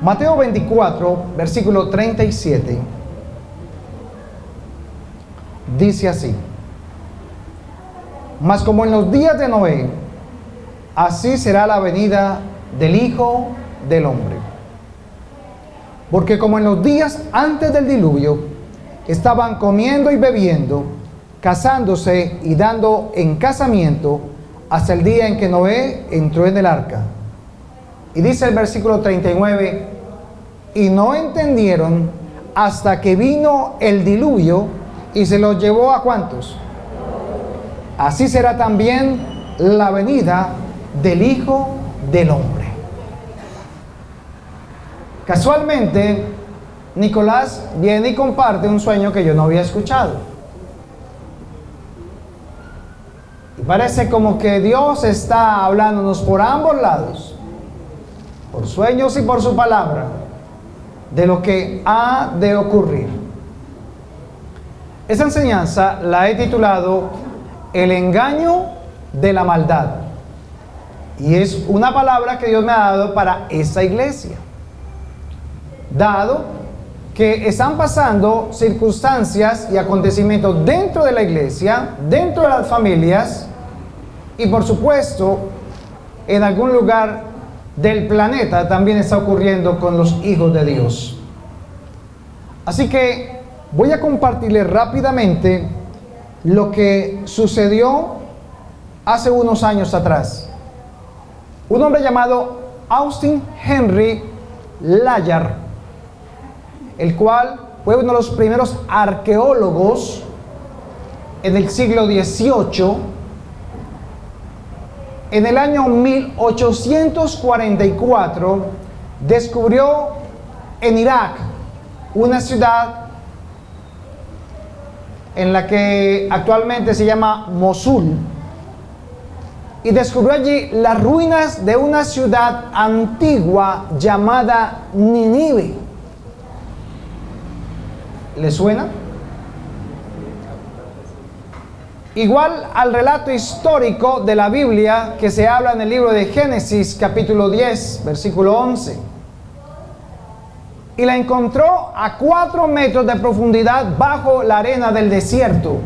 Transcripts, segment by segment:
Mateo 24, versículo 37, dice así: mas como en los días de Noé, así será la venida del Hijo del Hombre. Porque como en los días antes del diluvio, estaban comiendo y bebiendo, casándose y dando en casamiento, hasta el día en que Noé entró en el arca. Y dice el versículo 39, y no entendieron hasta que vino el diluvio y se los llevó ¿a cuántos? Así será también la venida del Hijo del Hombre. Casualmente, Nicolás viene y comparte un sueño que yo no había escuchado. Y parece como que Dios está hablándonos por ambos lados, por sueños y por su palabra, de lo que ha de ocurrir. Esa enseñanza la he titulado El engaño de la maldad. Y es una palabra que Dios me ha dado para esa iglesia. Dado que están pasando circunstancias y acontecimientos dentro de la iglesia, dentro de las familias y por supuesto en algún lugar del planeta también está ocurriendo con los hijos de Dios. Así que voy a compartirles rápidamente lo que sucedió hace unos años atrás. Un hombre llamado Austin Henry Layard, el cual fue uno de los primeros arqueólogos en el siglo XVIII, en el año 1844 descubrió en Irak una ciudad en la que actualmente se llama Mosul, y descubrió allí las ruinas de una ciudad antigua llamada Nínive. ¿Le suena? Igual al relato histórico de la Biblia que se habla en el libro de Génesis capítulo 10, versículo 11. Y la encontró a 4 metros de profundidad bajo la arena del desierto.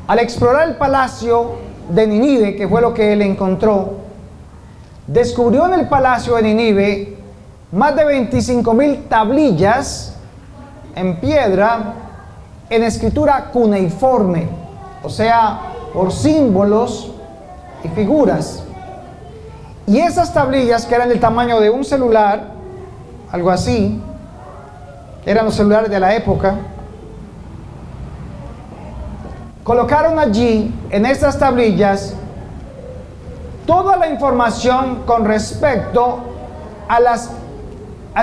Al explorar el palacio de Nínive, que fue lo que él encontró, descubrió en el palacio de Nínive más de 25,000 tablillas en piedra en escritura cuneiforme, o sea, por símbolos y figuras. Y esas tablillas, que eran del tamaño de un celular, algo así, eran los celulares de la época, colocaron allí, en estas tablillas, toda la información con respecto a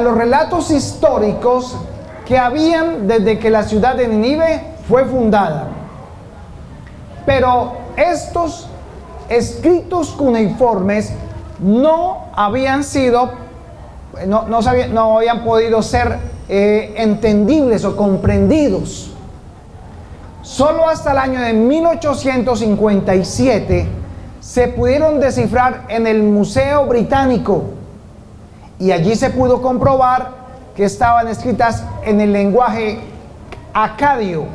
los relatos históricos que habían desde que la ciudad de Nínive fue fundada. Pero estos escritos cuneiformes no habían podido ser entendibles o comprendidos. Solo hasta el año de 1857 se pudieron descifrar en el Museo Británico, y allí se pudo comprobar que estaban escritas en el lenguaje acadio.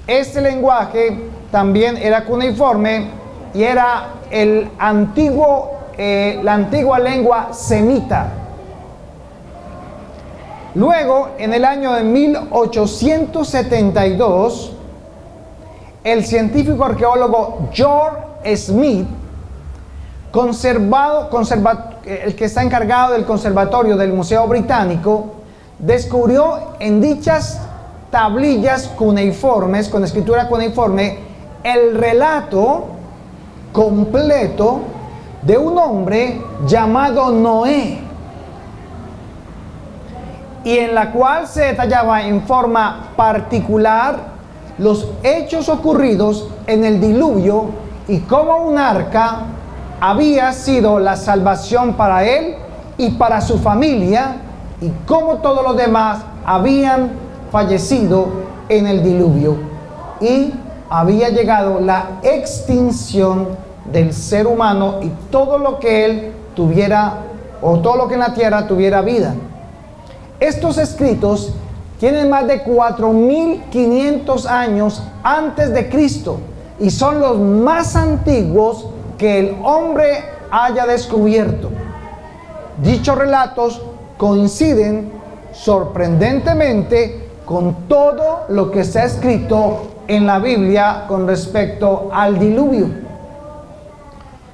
Este lenguaje también era cuneiforme y era la antigua lengua semita. Luego, en el año de 1872, el científico arqueólogo George Smith, el que está encargado del conservatorio del Museo Británico, descubrió en dichas tablillas cuneiformes, con escritura cuneiforme, el relato completo de un hombre llamado Noé, y en la cual se detallaba en forma particular los hechos ocurridos en el diluvio y cómo un arca había sido la salvación para él y para su familia, y cómo todos los demás habían fallecido en el diluvio y había llegado la extinción del ser humano y todo lo que él tuviera o todo lo que en la tierra tuviera vida. Estos escritos tienen más de 4.500 años antes de Cristo y son los más antiguos que el hombre haya descubierto. Dichos relatos coinciden sorprendentemente con todo lo que se ha escrito en la Biblia con respecto al diluvio.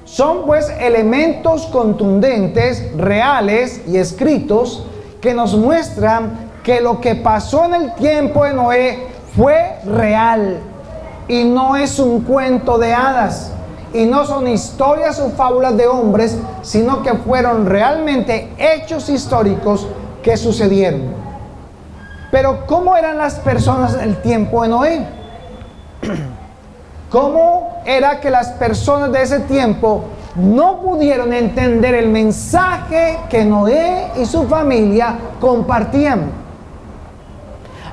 Son pues elementos contundentes, reales y escritos que nos muestran que lo que pasó en el tiempo de Noé fue real y no es un cuento de hadas y no son historias o fábulas de hombres, sino que fueron realmente hechos históricos que sucedieron. Pero ¿cómo eran las personas en el tiempo de Noé? ¿Cómo era que las personas de ese tiempo no pudieron entender el mensaje que Noé y su familia compartían?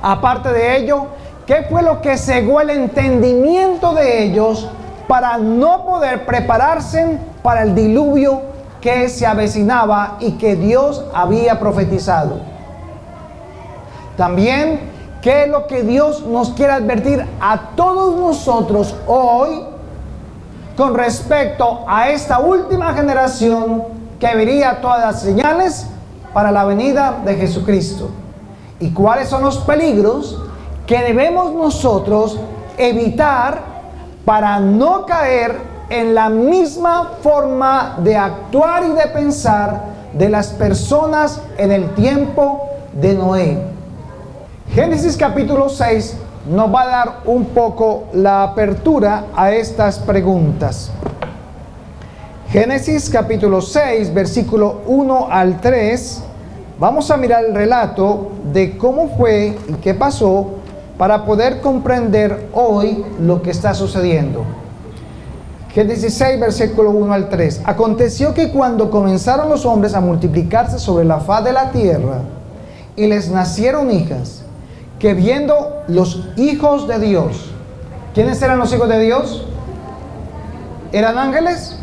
Aparte de ello, ¿qué fue lo que cegó el entendimiento de ellos para no poder prepararse para el diluvio que se avecinaba y que Dios había profetizado? También, ¿qué es lo que Dios nos quiere advertir a todos nosotros hoy con respecto a esta última generación que vería todas las señales para la venida de Jesucristo? ¿Y cuáles son los peligros que debemos nosotros evitar para no caer en la misma forma de actuar y de pensar de las personas en el tiempo de Noé? Génesis capítulo 6 nos va a dar un poco la apertura a estas preguntas. Génesis capítulo 6, versículo 1 al 3. Vamos a mirar el relato de cómo fue y qué pasó para poder comprender hoy lo que está sucediendo. Génesis 6, versículo 1 al 3. Aconteció que cuando comenzaron los hombres a multiplicarse sobre la faz de la tierra y les nacieron hijas, que viendo los hijos de Dios, ¿quiénes eran los hijos de Dios? ¿Eran ángeles?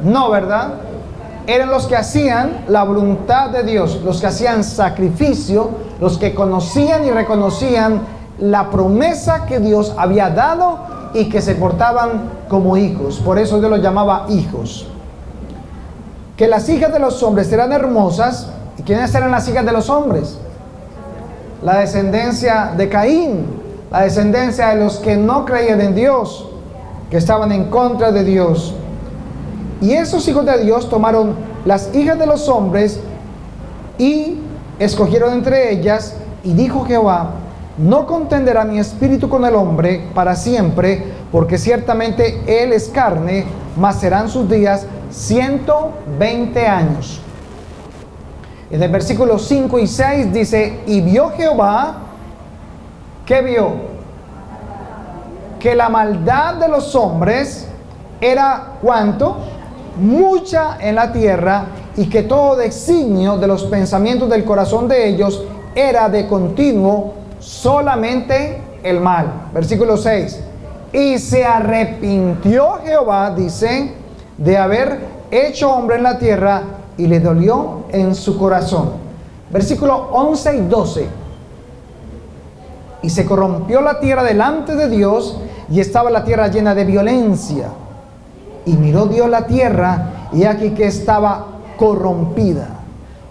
No, ¿verdad? Eran los que hacían la voluntad de Dios, los que hacían sacrificio, los que conocían y reconocían la promesa que Dios había dado y que se portaban como hijos. Por eso Dios los llamaba hijos. Que las hijas de los hombres eran hermosas. ¿Y quiénes eran las hijas de los hombres? La descendencia de Caín, la descendencia de los que no creían en Dios, que estaban en contra de Dios. Y esos hijos de Dios tomaron las hijas de los hombres y escogieron entre ellas, y dijo Jehová: no contenderá mi espíritu con el hombre para siempre, porque ciertamente él es carne, mas serán sus días 120 años. En el versículo 5 y 6 dice: y vio Jehová, ¿qué vio? Que la maldad de los hombres era, ¿cuánto? Mucha en la tierra, y que todo designio de los pensamientos del corazón de ellos era de continuo solamente el mal. Versículo 6. Y se arrepintió Jehová, dice, de haber hecho hombre en la tierra, y le dolió en su corazón. Versículo 11 y 12. Y se corrompió la tierra delante de Dios, y estaba la tierra llena de violencia. Y miró Dios la tierra, y aquí que estaba corrompida,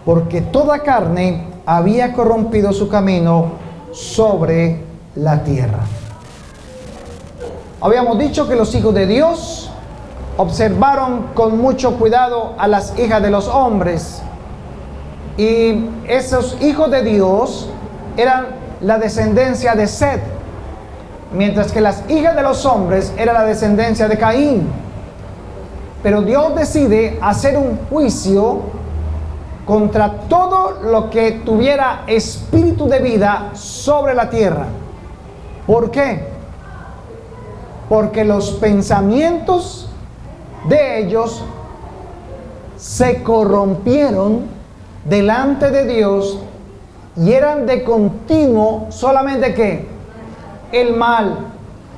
porque toda carne había corrompido su camino sobre la tierra. Habíamos dicho que los hijos de Dios observaron con mucho cuidado a las hijas de los hombres, y esos hijos de Dios eran la descendencia de Set, mientras que las hijas de los hombres eran la descendencia de Caín. Pero Dios decide hacer un juicio contra todo lo que tuviera espíritu de vida sobre la tierra. ¿Por qué? Porque los pensamientos de ellos se corrompieron delante de Dios y eran de continuo solamente ¿qué? El mal.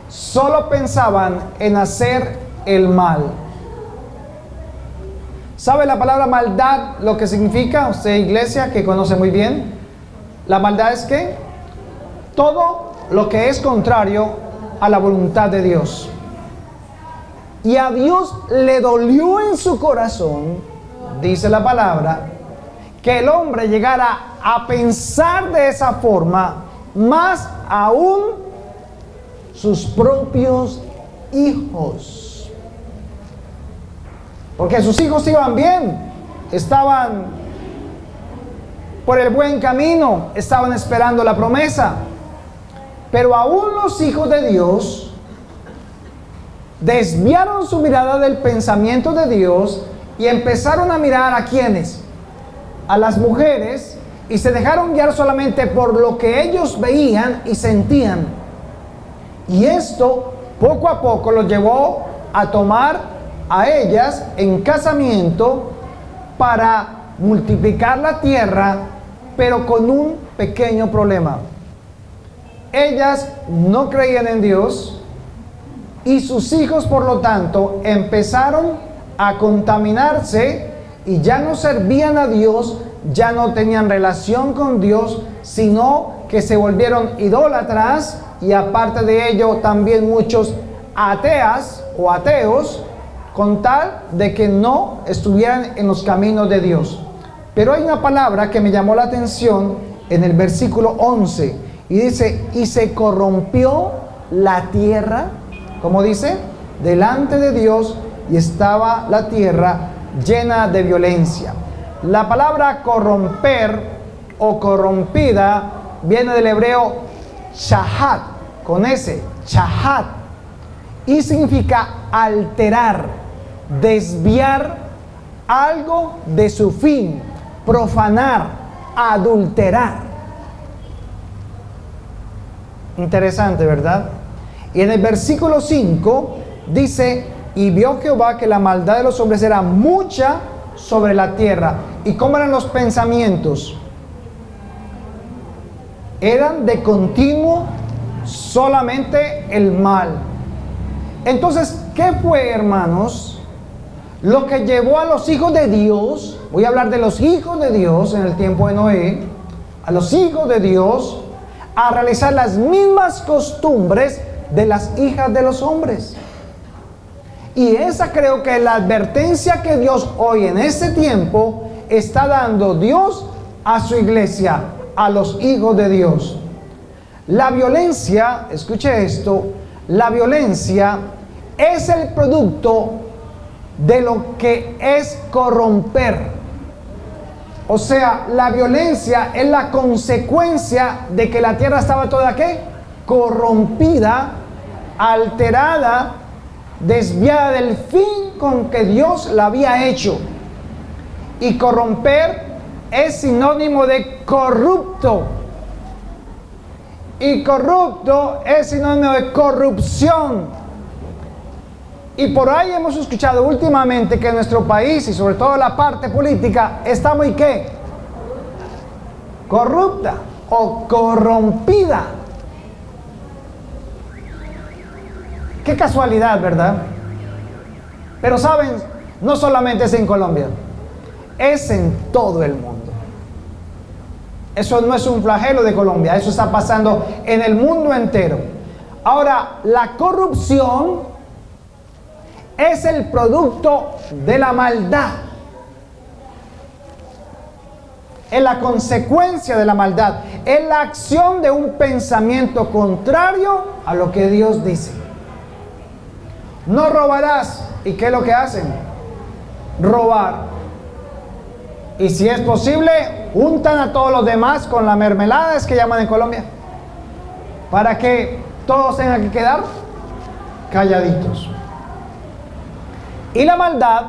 Solo pensaban en hacer el mal. ¿Sabe la palabra maldad lo que significa? Usted, iglesia, que conoce muy bien. La maldad es ¿qué? Todo lo que es contrario a la voluntad de Dios. Y a Dios le dolió en su corazón, dice la palabra, que el hombre llegara a pensar de esa forma, más aún sus propios hijos. Porque sus hijos iban bien, estaban por el buen camino, estaban esperando la promesa. Pero aún los hijos de Dios desviaron su mirada del pensamiento de Dios y empezaron a mirar ¿a quiénes? A las mujeres, y se dejaron guiar solamente por lo que ellos veían y sentían. Y esto poco a poco los llevó a tomar a ellas en casamiento para multiplicar la tierra, pero con un pequeño problema. Ellas no creían en Dios y sus hijos, por lo tanto, empezaron a contaminarse y ya no servían a Dios, ya no tenían relación con Dios, sino que se volvieron idólatras, y aparte de ello también muchos ateas o ateos, con tal de que no estuvieran en los caminos de Dios. Pero hay una palabra que me llamó la atención en el versículo 11, y dice, y se corrompió la tierra, como dice, delante de Dios, y estaba la tierra llena de violencia. La palabra corromper o corrompida viene del hebreo shahat, con S, shahat, y significa alterar, desviar algo de su fin, profanar, adulterar. Interesante, ¿verdad? Y en el versículo 5 dice, y vio Jehová que la maldad de los hombres era mucha sobre la tierra. ¿Y cómo eran los pensamientos? Eran de continuo solamente el mal. Entonces, ¿qué fue, hermanos, lo que llevó a los hijos de Dios? Voy a hablar de los hijos de Dios en el tiempo de Noé. A los hijos de Dios a realizar las mismas costumbres de las hijas de los hombres. Y esa creo que es la advertencia que Dios hoy en este tiempo está dando Dios a su iglesia, a los hijos de Dios. La violencia, escuche esto, la violencia es el producto de lo que es corromper. O sea, la violencia es la consecuencia de que la tierra estaba toda ¿qué? Corrompida, alterada, desviada del fin con que Dios la había hecho. Y corromper es sinónimo de corrupto. Y corrupto es sinónimo de corrupción. Y por ahí hemos escuchado últimamente que nuestro país, y sobre todo la parte política, está muy ¿qué? Corrupta o corrompida. Qué casualidad, ¿verdad? Pero saben, no solamente es en Colombia, es en todo el mundo. Eso no es un flagelo de Colombia, eso está pasando en el mundo entero. Ahora, la corrupción es el producto de la maldad. Es la consecuencia de la maldad. Es la acción de un pensamiento contrario a lo que Dios dice. No robarás. ¿Y qué es lo que hacen? Robar. Y si es posible, untan a todos los demás con la mermelada, es que llaman en Colombia, para que todos tengan que quedar calladitos. Y la maldad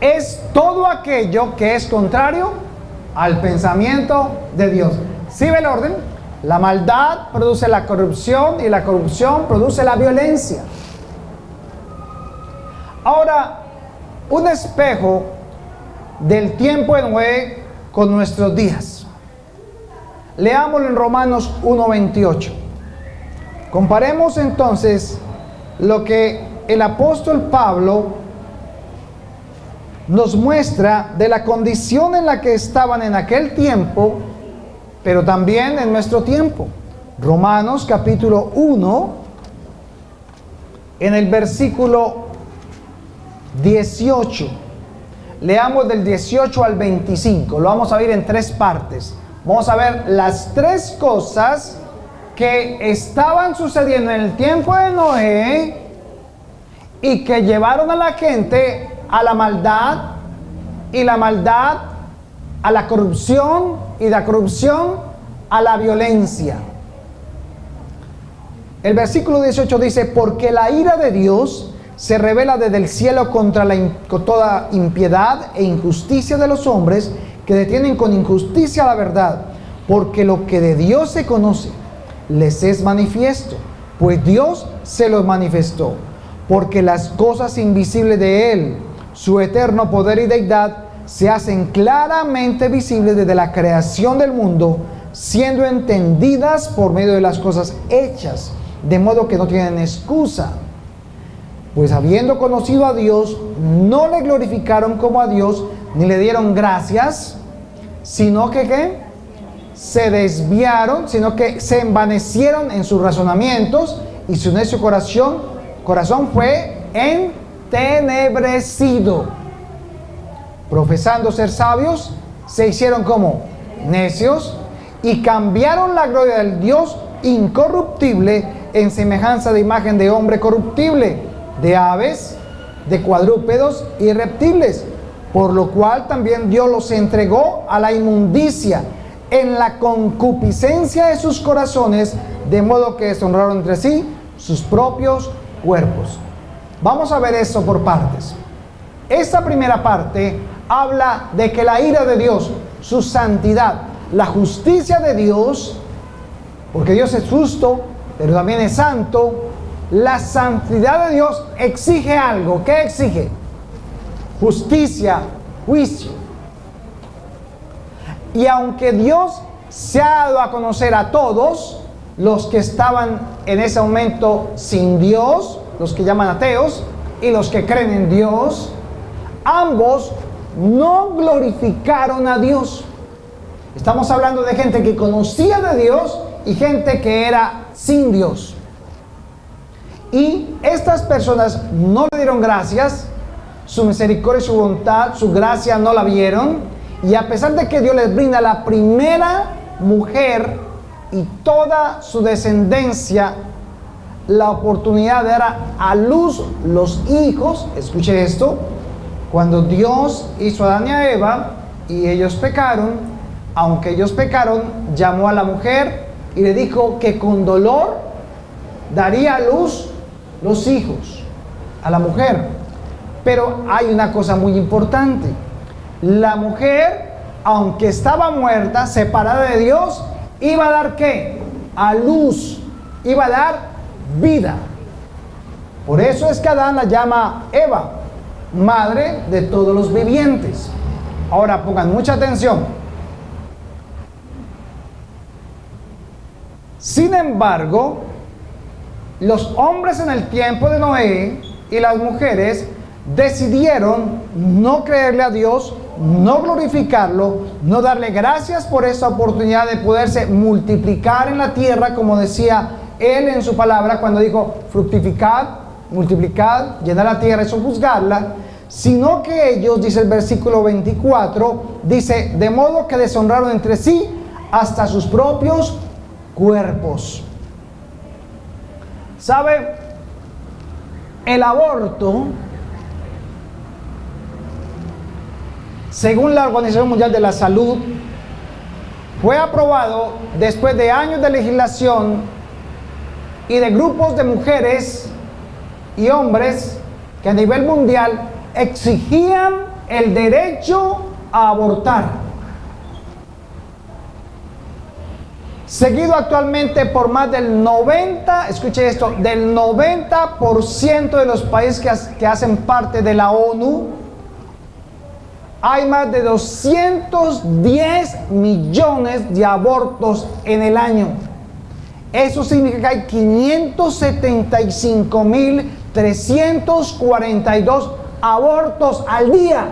es todo aquello que es contrario al pensamiento de Dios. ¿Sí ve el orden? La maldad produce la corrupción y la corrupción produce la violencia. Ahora, un espejo del tiempo de Noé con nuestros días. Leámoslo en Romanos 1:28. Comparemos entonces lo que el apóstol Pablo nos muestra de la condición en la que estaban en aquel tiempo, pero también en nuestro tiempo. Romanos capítulo 1, en el versículo 18. Leamos del 18 al 25. Lo vamos a ver en tres partes. Vamos a ver las tres cosas que estaban sucediendo en el tiempo de Noé y que llevaron a la gente a la maldad, y la maldad a la corrupción, y la corrupción a la violencia. El versículo 18 dice: porque la ira de Dios se revela desde el cielo contra toda impiedad e injusticia de los hombres que detienen con injusticia la verdad, porque lo que de Dios se conoce les es manifiesto, pues Dios se los manifestó, porque las cosas invisibles de Él, su eterno poder y deidad, se hacen claramente visibles desde la creación del mundo, siendo entendidas por medio de las cosas hechas, de modo que no tienen excusa. Pues habiendo conocido a Dios, no le glorificaron como a Dios, ni le dieron gracias, sino que ¿qué? Se desviaron, sino que se envanecieron en sus razonamientos, y su necio corazón fue entenebrecido. Profesando ser sabios, se hicieron como necios, y cambiaron la gloria del Dios incorruptible en semejanza de imagen de hombre corruptible, de aves, de cuadrúpedos y reptiles, por lo cual también Dios los entregó a la inmundicia en la concupiscencia de sus corazones, de modo que deshonraron entre sí sus propios cuerpos. Vamos a ver eso por partes. Esta primera parte habla de que la ira de Dios, su santidad, la justicia de Dios, porque Dios es justo, pero también es santo. La santidad de Dios exige algo. ¿Qué exige? Justicia, juicio. Y aunque Dios se ha dado a conocer a todos los que estaban en ese momento sin Dios, los que llaman ateos, y los que creen en Dios, ambos no glorificaron a Dios. Estamos hablando de gente que conocía de Dios y gente que era sin Dios. Y estas personas no le dieron gracias, su misericordia y su bondad, su gracia no la vieron. Y a pesar de que Dios les brinda la primera mujer y toda su descendencia la oportunidad de dar a luz los hijos, escuche esto, cuando Dios hizo a Adán y a Eva y ellos pecaron, aunque ellos pecaron, llamó a la mujer y le dijo que con dolor daría a luz los hijos a la mujer. Pero hay una cosa muy importante: la mujer, aunque estaba muerta, separada de Dios, iba a dar ¿qué? A luz, iba a dar vida. Por eso es que Adán la llama Eva, madre de todos los vivientes. Ahora pongan mucha atención. Sin embargo, los hombres en el tiempo de Noé y las mujeres decidieron no creerle a Dios, no glorificarlo, no darle gracias por esa oportunidad de poderse multiplicar en la tierra, como decía Él en su palabra cuando dijo: fructificad, multiplicad, llenad la tierra y sojuzgadla, sino que ellos, dice el versículo 24, dice: de modo que deshonraron entre sí hasta sus propios cuerpos. ¿Sabe? El aborto, según la Organización Mundial de la Salud, fue aprobado después de años de legislación y de grupos de mujeres y hombres que a nivel mundial exigían el derecho a abortar. Seguido actualmente por más del 90, escuche esto, del 90% de los países que hacen parte de la ONU, hay más de 210 millones de abortos en el año. Eso significa que hay 575.342 abortos al día.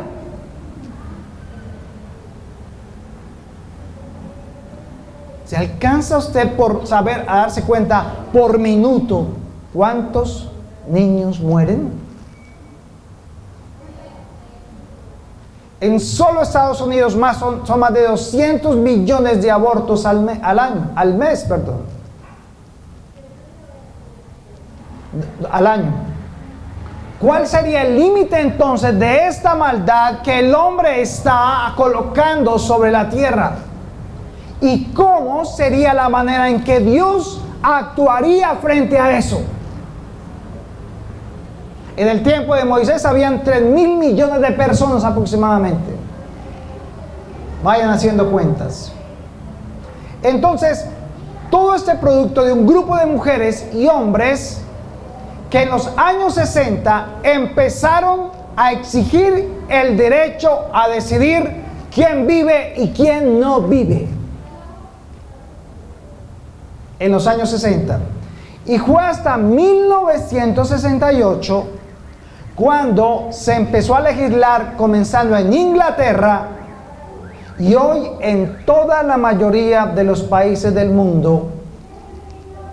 ¿Se alcanza usted por saber, a darse cuenta por minuto cuántos niños mueren? En solo Estados Unidos son más de 200 millones de abortos al mes. Al año. ¿Cuál sería el límite entonces de esta maldad que el hombre está colocando sobre la tierra? ¿Y cómo sería la manera en que Dios actuaría frente a eso? En el tiempo de Moisés habían 3.000 millones de personas aproximadamente. Vayan haciendo cuentas. Entonces, todo este producto de un grupo de mujeres y hombres que en los años 60 empezaron a exigir el derecho a decidir quién vive y quién no vive. En los años 60. Y fue hasta 1968 cuando se empezó a legislar, comenzando en Inglaterra y hoy en toda la mayoría de los países del mundo,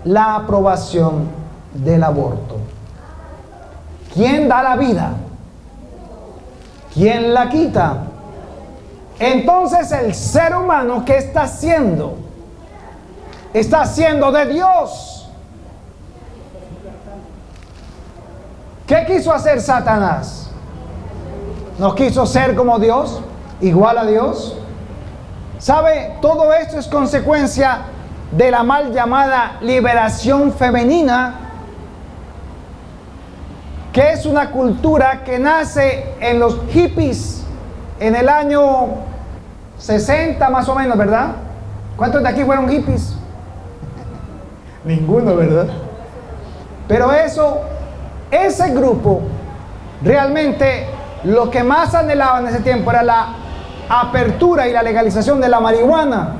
la aprobación del aborto. ¿Quién da la vida? ¿Quién la quita? Entonces el ser humano, ¿qué está haciendo? Está haciendo de Dios. ¿Qué quiso hacer Satanás? ¿No quiso ser como Dios? ¿Igual a Dios? ¿Sabe? Todo esto es consecuencia de la mal llamada liberación femenina, que es una cultura que nace en los hippies en el año 60 más o menos, ¿verdad? ¿Cuántos de aquí fueron hippies? Ninguno, ¿verdad? Pero ese grupo realmente lo que más anhelaba en ese tiempo era la apertura y la legalización de la marihuana.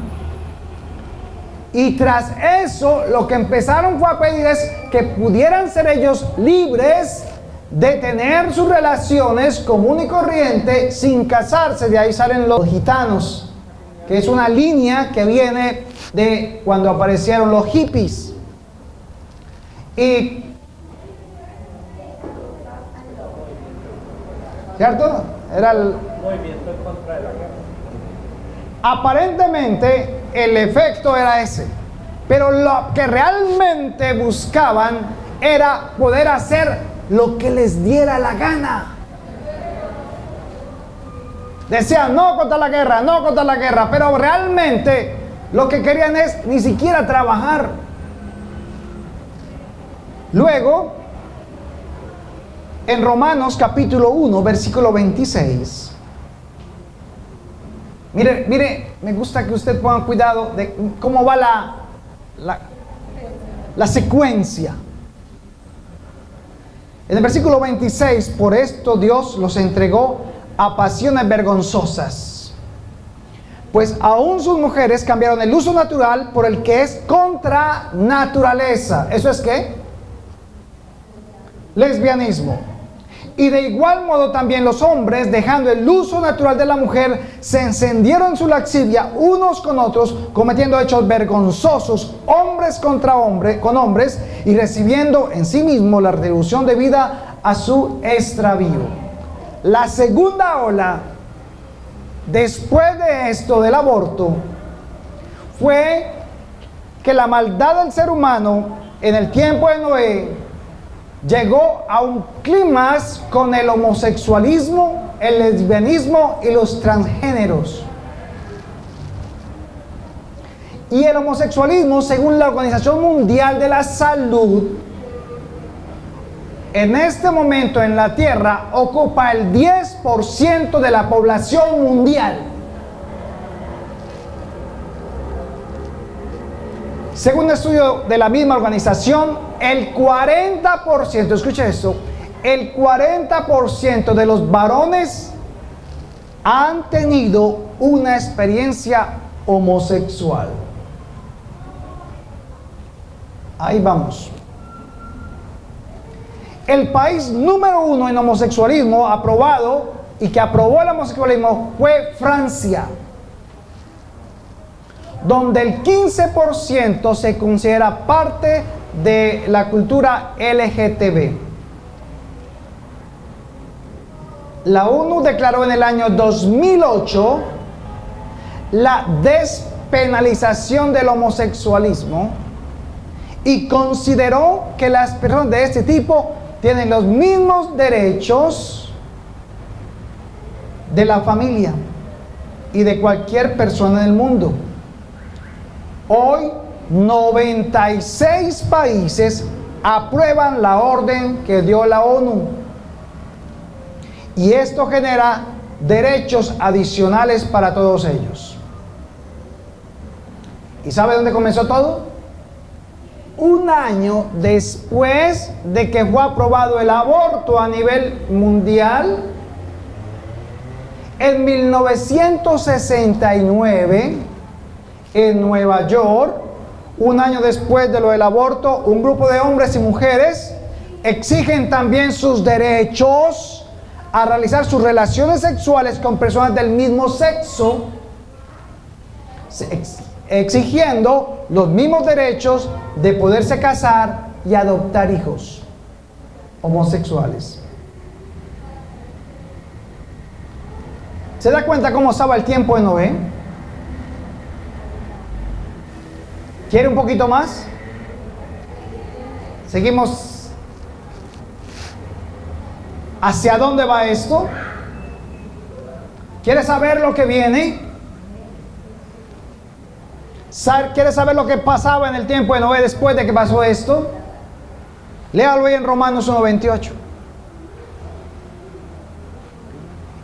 Y tras eso lo que empezaron fue a pedir es que pudieran ser ellos libres de tener sus relaciones común y corriente sin casarse. De ahí salen los gitanos, que es una línea que viene de cuando aparecieron los hippies. Y ¿cierto? Era el movimiento en contra de la guerra. Aparentemente el efecto era ese, pero lo que realmente buscaban era poder hacer lo que les diera la gana. Decían no contra la guerra, no contra la guerra, pero realmente lo que querían es ni siquiera trabajar. Luego, en Romanos capítulo 1, versículo 26. Mire, me gusta que usted ponga cuidado de cómo va la secuencia. En el versículo 26, por esto Dios los entregó a pasiones vergonzosas, pues aún sus mujeres cambiaron el uso natural por el que es contra naturaleza. ¿Eso es qué? Lesbianismo. Y de igual modo también los hombres, dejando el uso natural de la mujer, se encendieron en su lascivia unos con otros, cometiendo hechos vergonzosos, hombres contra con hombres, y recibiendo en sí mismo la retribución debida a su extravío. La segunda ola, después de esto del aborto, fue que la maldad del ser humano en el tiempo de Noé llegó a un clímax con el homosexualismo, el lesbianismo y los transgéneros. Y el homosexualismo, según la Organización Mundial de la Salud, en este momento en la Tierra ocupa el 10% de la población mundial. Según un estudio de la misma organización, el 40%, escuche esto, el 40% de los varones han tenido una experiencia homosexual. Ahí vamos. El país número 1 en homosexualismo aprobado y que aprobó el homosexualismo fue Francia, donde el 15% se considera parte de la cultura LGTB. La ONU declaró en el año 2008 la despenalización del homosexualismo y consideró que las personas de este tipo tienen los mismos derechos de la familia y de cualquier persona del mundo. Hoy 96 países aprueban la orden que dio la ONU. Y esto genera derechos adicionales para todos ellos. ¿Y sabe dónde comenzó todo? Un año después de que fue aprobado el aborto a nivel mundial, en 1969, en Nueva York, un año después de lo del aborto, un grupo de hombres y mujeres exigen también sus derechos a realizar sus relaciones sexuales con personas del mismo sexo, exigiendo los mismos derechos de poderse casar y adoptar hijos homosexuales. ¿Se da cuenta cómo estaba el tiempo de Noé? ¿Quiere un poquito más? Seguimos. ¿Hacia dónde va esto? ¿Quiere saber lo que viene? ¿Quiere saber lo que pasaba en el tiempo de Noé después de que pasó esto? Léalo ahí en Romanos 1:28.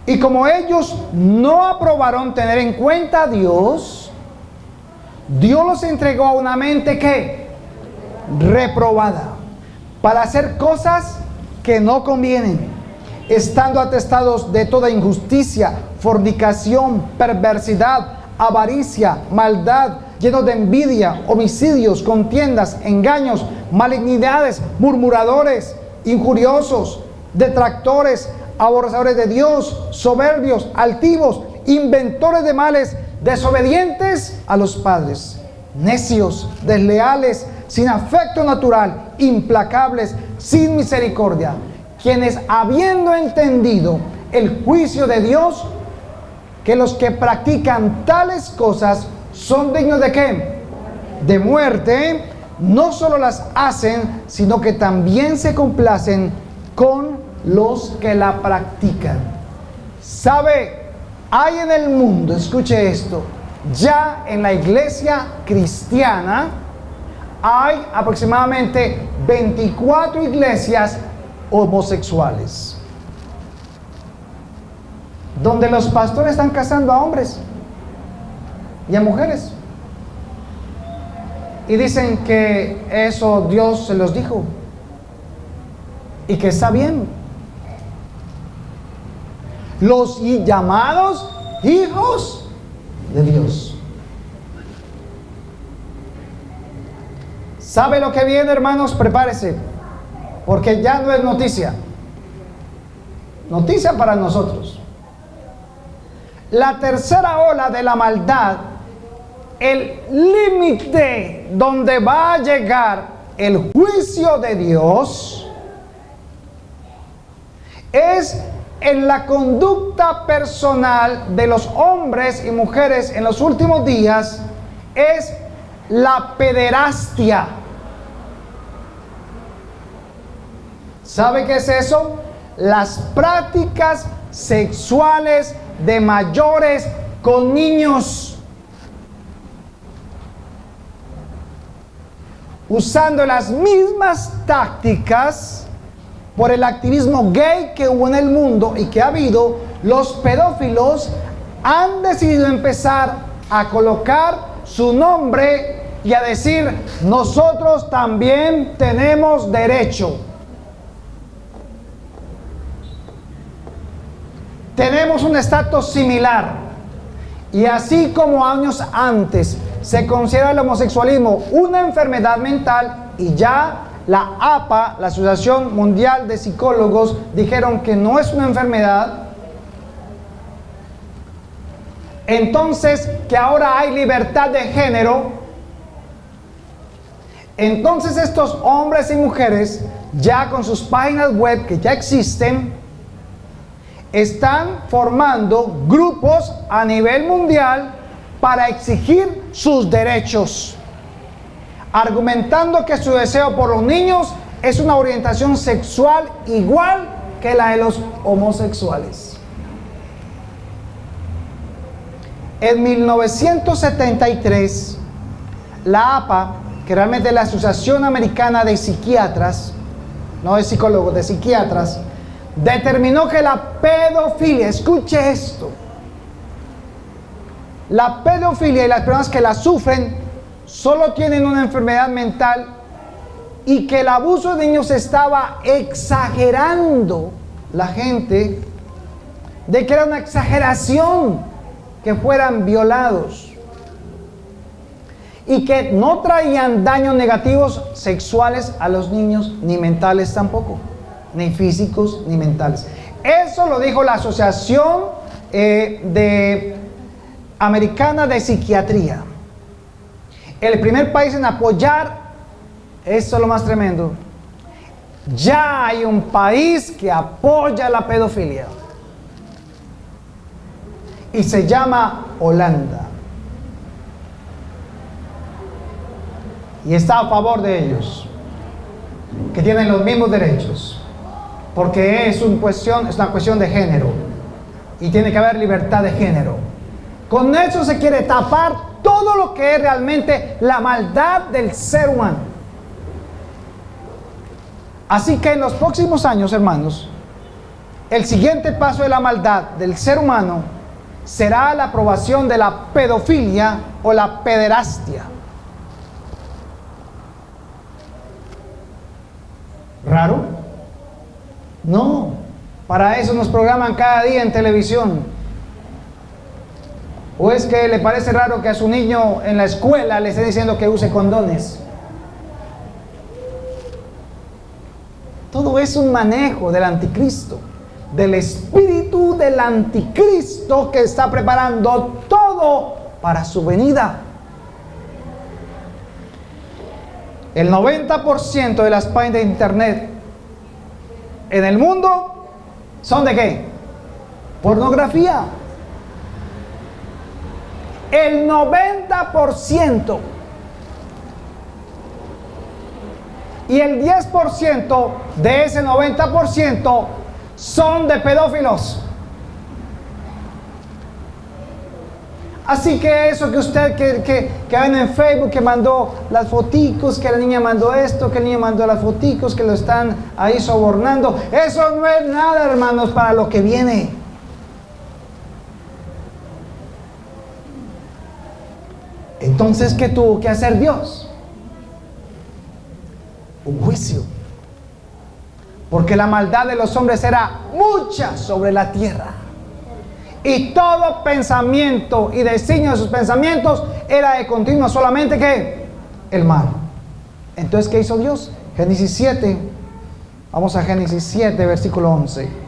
Y como ellos no aprobaron tener en cuenta a Dios, Dios los entregó a una mente que reprobada para hacer cosas que no convienen, estando atestados de toda injusticia, fornicación, perversidad, avaricia, maldad, llenos de envidia, homicidios, contiendas, engaños, malignidades, murmuradores, injuriosos, detractores, aborrecedores de Dios, soberbios, altivos, inventores de males, desobedientes a los padres, necios, desleales, sin afecto natural, implacables, sin misericordia, quienes habiendo entendido el juicio de Dios, que los que practican tales cosas son dignos de ¿qué? De muerte, no solo las hacen, sino que también se complacen con los que la practican. ¿Sabe? Hay en el mundo, escuche esto, ya en la iglesia cristiana hay aproximadamente 24 iglesias homosexuales, donde los pastores están casando a hombres y a mujeres. Y dicen que eso Dios se los dijo y que está bien. Los llamados hijos de Dios. ¿Sabe lo que viene, hermanos? Prepárese, porque ya no es noticia. Noticia para nosotros. La tercera ola de la maldad, el límite donde va a llegar el juicio de Dios, es en la conducta personal de los hombres y mujeres en los últimos días, es la pederastia. ¿Sabe qué es eso? Las prácticas sexuales de mayores con niños, usando las mismas tácticas por el activismo gay que hubo en el mundo y que ha habido. Los pedófilos han decidido empezar a colocar su nombre y a decir: nosotros también tenemos derecho. Tenemos un estatus similar. Y así como años antes se considera el homosexualismo una enfermedad mental, y ya la APA, la Asociación Mundial de Psicólogos, dijeron que no es una enfermedad, entonces que ahora hay libertad de género, entonces estos hombres y mujeres, ya con sus páginas web que ya existen, están formando grupos a nivel mundial para exigir sus derechos, argumentando que su deseo por los niños es una orientación sexual igual que la de los homosexuales. En 1973, la APA, que realmente es la Asociación Americana de Psiquiatras, no de psicólogos, de psiquiatras, determinó que la pedofilia, escuche esto, la pedofilia y las personas que la sufren solo tienen una enfermedad mental, y que el abuso de niños estaba exagerando la gente, de que era una exageración que fueran violados y que no traían daños negativos sexuales a los niños, ni mentales tampoco, ni físicos ni mentales. Eso lo dijo la Asociación Americana de Psiquiatría. El primer país en apoyar, esto es lo más tremendo, ya hay un país que apoya la pedofilia y se llama Holanda, y está a favor de ellos, que tienen los mismos derechos, porque es una cuestión de género y tiene que haber libertad de género. Con eso se quiere tapar todo lo que es realmente la maldad del ser humano. Así que en los próximos años, hermanos, el siguiente paso de la maldad del ser humano será la aprobación de la pedofilia o la pederastia. ¿Raro? No, para eso nos programan cada día en televisión. ¿O es que le parece raro que a su niño en la escuela le esté diciendo que use condones? Todo es un manejo del anticristo, del espíritu del anticristo que está preparando todo para su venida. El 90% de las páginas de internet en el mundo son ¿de qué? Pornografía. El 90%. Y el 10% de ese 90% son de pedófilos. Así que eso que usted que ven en Facebook, que mandó las foticos, que la niña mandó esto, que el niño mandó las foticos, que lo están ahí sobornando, eso no es nada, hermanos, para lo que viene. Entonces, ¿qué tuvo que hacer Dios? Un juicio, porque la maldad de los hombres era mucha sobre la tierra, y todo pensamiento y designio de sus pensamientos era de continuo solamente ¿qué? El mal. Entonces, ¿qué hizo Dios? Génesis 7, vamos a Génesis 7, versículo 11.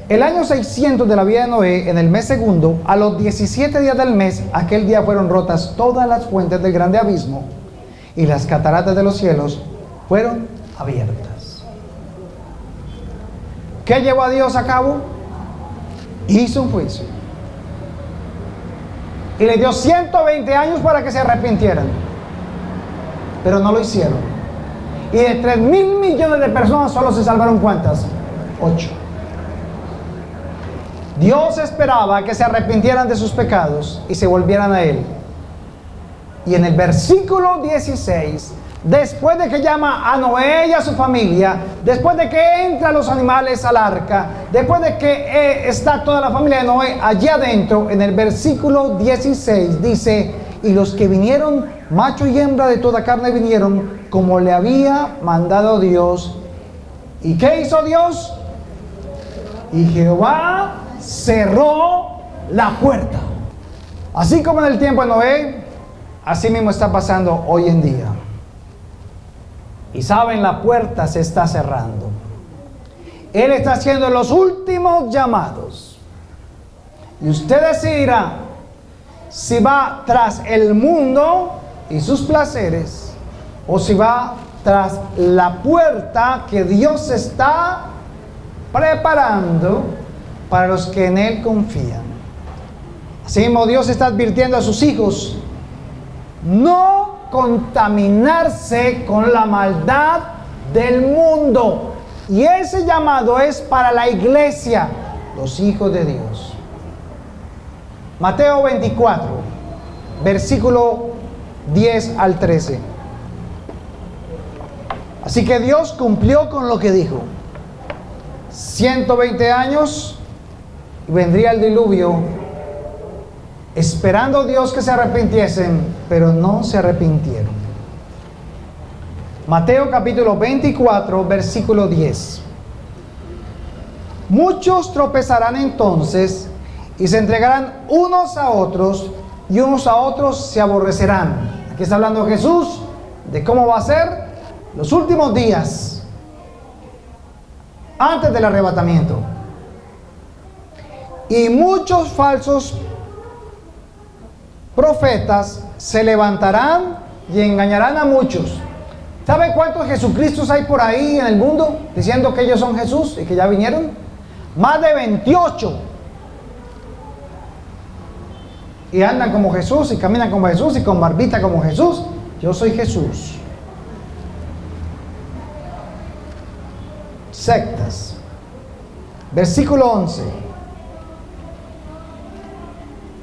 El año 600 de la vida de Noé, en el mes segundo, a los 17 días del mes, aquel día fueron rotas todas las fuentes del grande abismo, y las cataratas de los cielos fueron abiertas. ¿Qué llevó a Dios a cabo? Hizo un juicio. Y le dio 120 años para que se arrepintieran. Pero no lo hicieron. Y de 3.000 millones de personas solo se salvaron ¿cuántas? 8. Dios esperaba que se arrepintieran de sus pecados y se volvieran a Él. Y en el versículo 16, después de que llama a Noé y a su familia, después de que entran los animales al arca, después de que está toda la familia de Noé allí adentro, en el versículo 16 dice: y los que vinieron, macho y hembra de toda carne vinieron, como le había mandado Dios. ¿Y qué hizo Dios? Y Jehová cerró la puerta. Así como en el tiempo de Noé, así mismo está pasando hoy en día. Y saben, la puerta se está cerrando. Él está haciendo los últimos llamados. Y usted decidirá si va tras el mundo y sus placeres, o si va tras la puerta que Dios está preparando para los que en Él confían. Así mismo Dios está advirtiendo a sus hijos no contaminarse con la maldad del mundo. Y ese llamado es para la iglesia, los hijos de Dios. Mateo 24, versículo 10 al 13. Así que Dios cumplió con lo que dijo. 120 años y vendría el diluvio, esperando Dios que se arrepintiesen, pero no se arrepintieron. Mateo capítulo 24, versículo 10. Muchos tropezarán entonces y se entregarán unos a otros, y unos a otros se aborrecerán. Aquí está hablando Jesús de cómo va a ser los últimos días antes del arrebatamiento. Y muchos falsos profetas se levantarán y engañarán a muchos. ¿Sabe cuántos Jesucristos hay por ahí en el mundo diciendo que ellos son Jesús y que ya vinieron? Más de 28. Y andan como Jesús y caminan como Jesús y con barbita como Jesús. Yo soy Jesús. Sectas. Versículo 11.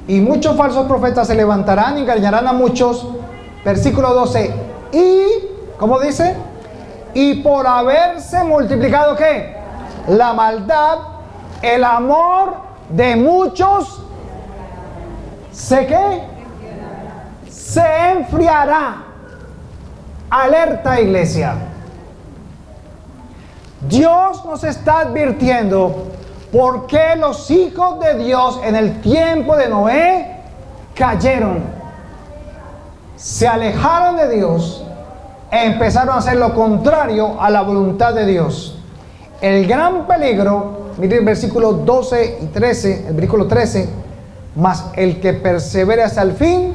Y muchos falsos profetas se levantarán y engañarán a muchos. Versículo 12. Y, ¿cómo dice? Y por haberse multiplicado, ¿qué? La maldad, el amor de muchos, ¿qué? Se enfriará. Alerta, iglesia. Dios nos está advirtiendo por qué los hijos de Dios en el tiempo de Noé cayeron. Se alejaron de Dios e empezaron a hacer lo contrario a la voluntad de Dios. El gran peligro, mire el versículo 12 y 13, el versículo 13, mas el que persevere hasta el fin,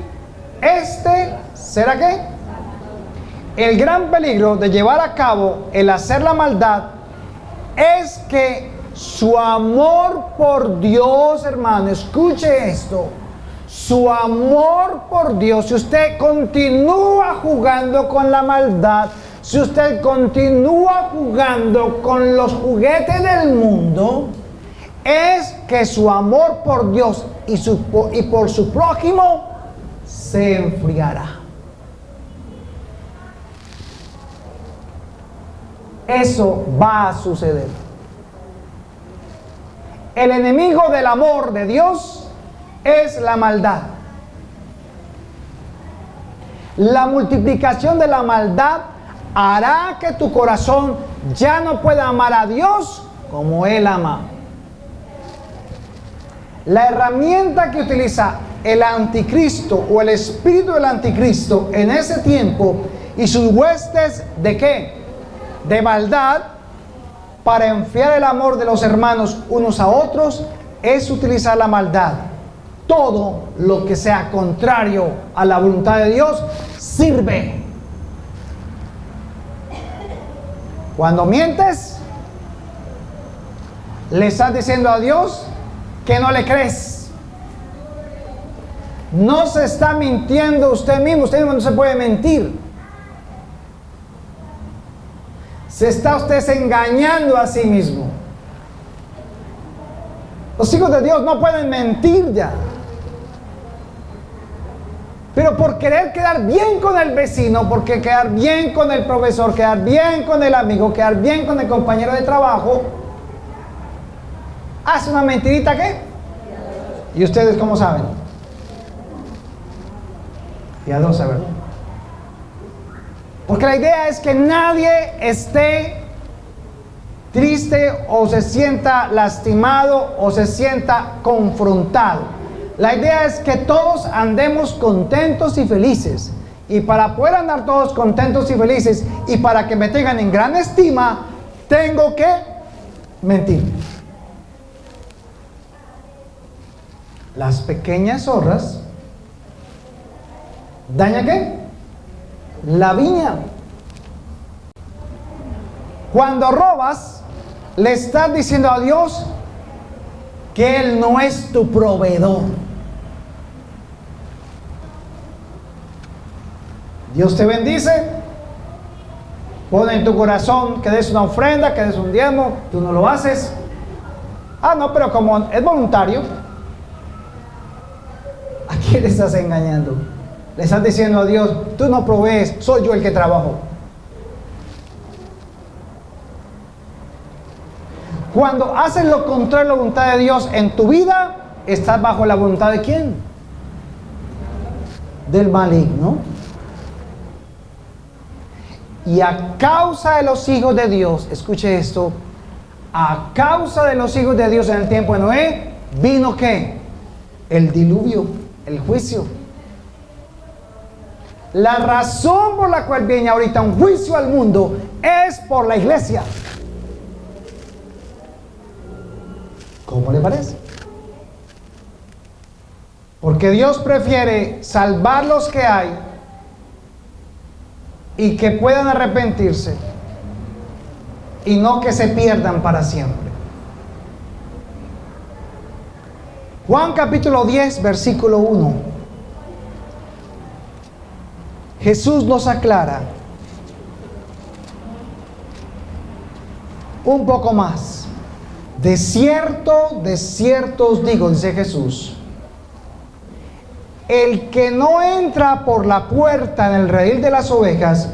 este será ¿qué? El gran peligro de llevar a cabo el hacer la maldad es que su amor por Dios, hermano, escuche esto, su amor por Dios, si usted continúa jugando con la maldad, si usted continúa jugando con los juguetes del mundo, es que su amor por Dios y por su prójimo se enfriará. Eso va a suceder. El enemigo del amor de Dios es la maldad. La multiplicación de la maldad hará que tu corazón ya no pueda amar a Dios como Él ama. La herramienta que utiliza el anticristo o el espíritu del anticristo en ese tiempo y sus huestes ¿de qué? De maldad, para enfriar el amor de los hermanos unos a otros, es utilizar la maldad. Todo lo que sea contrario a la voluntad de Dios sirve. Cuando mientes, le estás diciendo a Dios que no le crees. No se está mintiendo usted mismo no se puede mentir. Se está usted engañando a sí mismo. Los hijos de Dios no pueden mentir ya. Pero por querer quedar bien con el vecino, porque quedar bien con el profesor, quedar bien con el amigo, quedar bien con el compañero de trabajo, hace una mentirita ¿qué? ¿Y ustedes cómo saben? Piadosa, ¿verdad? Porque la idea es que nadie esté triste o se sienta lastimado o se sienta confrontado. La idea es que todos andemos contentos y felices. Y para poder andar todos contentos y felices y para que me tengan en gran estima, tengo que mentir. Las pequeñas zorras dañan ¿qué? La viña. Cuando robas, le estás diciendo a Dios que Él no es tu proveedor. Dios te bendice, pone en tu corazón que des una ofrenda, que des un diezmo, tú no lo haces. Ah, no, pero como es voluntario, ¿a quién le estás engañando? Le estás diciendo a Dios, tú no provees, soy yo el que trabajo. Cuando haces lo contrario a la voluntad de Dios en tu vida, estás bajo la voluntad ¿de quién? Del maligno. Y a causa de los hijos de Dios, escuche esto, a causa de los hijos de Dios en el tiempo de Noé, vino ¿qué? El diluvio, el juicio. La razón por la cual viene ahorita un juicio al mundo es por la iglesia. ¿Cómo le parece? Porque Dios prefiere salvar los que hay y que puedan arrepentirse y no que se pierdan para siempre. Juan capítulo 10, versículo 1. Jesús nos aclara un poco más. De cierto os digo, dice Jesús, el que no entra por la puerta en el redil de las ovejas,